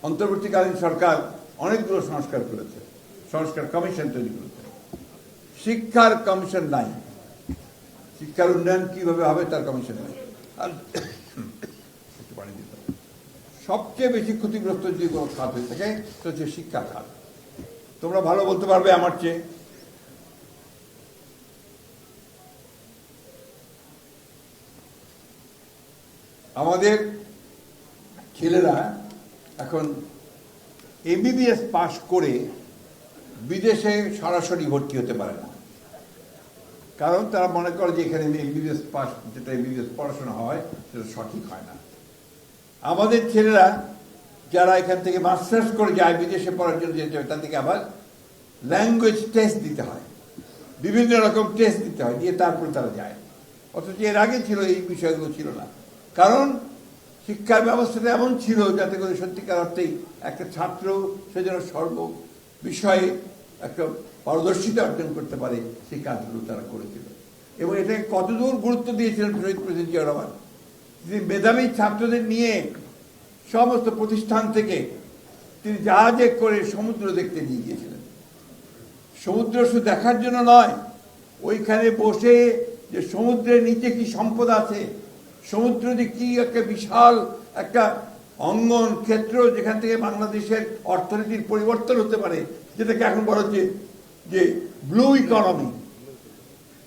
অন্তর্বর্তীকালীন সরকার অনেকগুলো সংস্কার করেছে, সংস্কার কমিশন তৈরি করেছে। শিক্ষার কমিশন নাই, শিক্ষার উন্নয়ন কিভাবে হবে তার কমিশন নাই। আর সবচেয়ে বেশি ক্ষতিগ্রস্ত যদি কোনো খাত হয়ে থাকে সেটা হচ্ছে শিক্ষা খাত। তোমরা ভালো বলতে পারবে আমার চেয়ে। আমাদের ছেলেরা এখন এমবিবিএস পাশ করে বিদেশে সরাসরি ভর্তি হতে পারে না, কারণ তারা মনে করে যে এখানে এমবিবিএস পাস, যেটা এমবিবিএস পড়াশোনা হয় সেটা সঠিক হয় না। আমাদের ছেলেরা যারা এখান থেকে মাস্টার্স করে যায় বিদেশে পড়ার জন্য যেতে হবে, তাদেরকে আবার ল্যাঙ্গুয়েজ টেস্ট দিতে হয়, বিভিন্ন রকম টেস্ট দিতে হয়, দিয়ে তারপরে তারা যায়। অথচ এর আগে ছিল এই বিষয়গুলো ছিল না, কারণ শিক্ষার ব্যবস্থাটা এমন ছিল যাতে করে সত্যিকার অর্থেই একটা ছাত্র সে যেন সর্ব বিষয়ে একটা পারদর্শিতা অর্জন করতে পারে, সেই কাজগুলো তারা করেছিল। এবং এটাকে কতদূর গুরুত্ব দিয়েছিলেন শহীদ প্রেসিডেন্ট জিয়া রহমান। তিনি মেধাবী ছাত্রদের নিয়ে সমস্ত প্রতিষ্ঠান থেকে তিনি জাহাজে করে সমুদ্র দেখতে নিয়ে গিয়েছিলেন। সমুদ্র শুধু দেখার জন্য নয়, ওইখানে বসে যে সমুদ্রের নিচে কি সম্পদ আছে, সমুদ্র যে কি একটা বিশাল একটা অঙ্গন ক্ষেত্র, যেখান থেকে বাংলাদেশের অর্থনীতির পরিবর্তন হতে পারে, যেটাকে এখন বলা হচ্ছে যে ব্লু ইকোনমি,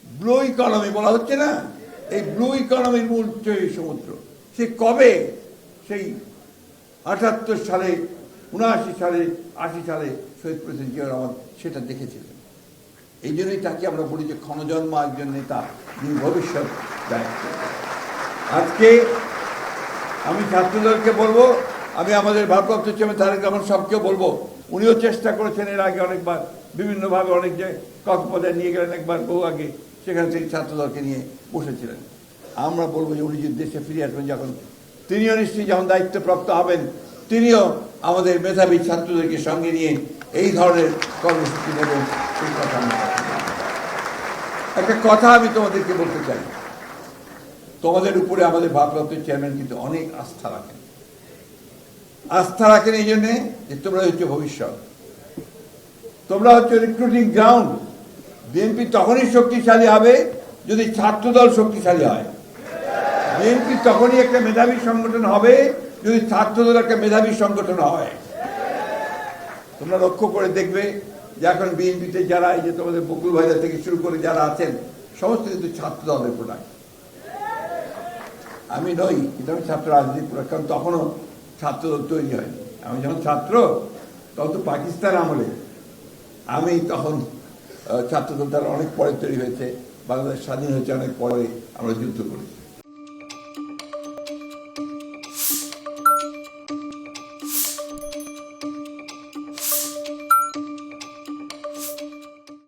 ব্লু ইকোনমি বলা হচ্ছে না, এই ব্লু ইকোনমির মূল এই সমুদ্র। সে কবে সেই ৭৮ সালে, ৭৯ সালে, ৮০ সালে শহীদ প্রেসিডেন্ট জিয়া রহমান সেটা দেখেছিলেন। এই জন্যই তাকে আমরা বলি যে ক্ষণজন্ম একজন নেতা, যিনি ভবিষ্যৎ দায়িত্ব। আজকে আমি ছাত্রদলকে বলবো, আমি আমাদের ভারপ্রাপ্ত চেয়ারম্যান তারেক রহমান সবকেও বলবো, উনিও চেষ্টা করেছেন এর আগে অনেকবার, বিভিন্নভাবে অনেক যে কক্সবাজার নিয়ে গেলেন একবার বহু আগে, সেখানে তিনি ছাত্রদলকে নিয়ে বসেছিলেন। আমরা বলবো যে উনি যদি দেশে ফিরে আসবেন যখন, তিনিও নিশ্চয়ই যখন দায়িত্বপ্রাপ্ত হবেন, তিনিও আমাদের মেধাবী ছাত্রদেরকে সঙ্গে নিয়ে এই ধরনের কর্মসূচি নেবেন। সেই কথা আমি একটা কথা আমি তোমাদেরকে বলতে চাই, তোমাদের উপরে আমাদের ভারপ্রাপ্ত চেয়ারম্যান কিন্তু অনেক আস্থা রাখেন। আস্থা রাখেন এই জন্যে যে তোমরা হচ্ছে ভবিষ্যৎ, তোমরা হচ্ছে রিক্রুটিং গ্রাউন্ড। বিএনপি তখনই শক্তিশালী হবে যদি ছাত্রদল শক্তিশালী হয়। বিএনপি তখনই একটা মেধাবী সংগঠন হবে যদি ছাত্রদল একটা মেধাবী সংগঠন হয়। তোমরা লক্ষ্য করে দেখবে যে এখন বিএনপিতে যারা, এই যে তোমাদের বকুল ভাইরা থেকে শুরু করে যারা আছেন, সমস্ত কিন্তু ছাত্রদলের প্রোডাক্ট। আমি নই, কিন্তু আমি ছাত্র রাজনীতির প্রোডাক্ট, কারণ তখনও ছাত্রদল তৈরি হয়নি। আমি যখন ছাত্র, তখন তো পাকিস্তান আমলে, আমি তখন ছাত্রদল তারা অনেক পরে তৈরি হয়েছে, বাংলাদেশ স্বাধীন হয়েছে অনেক পরে, আমরা যুদ্ধ করেছি।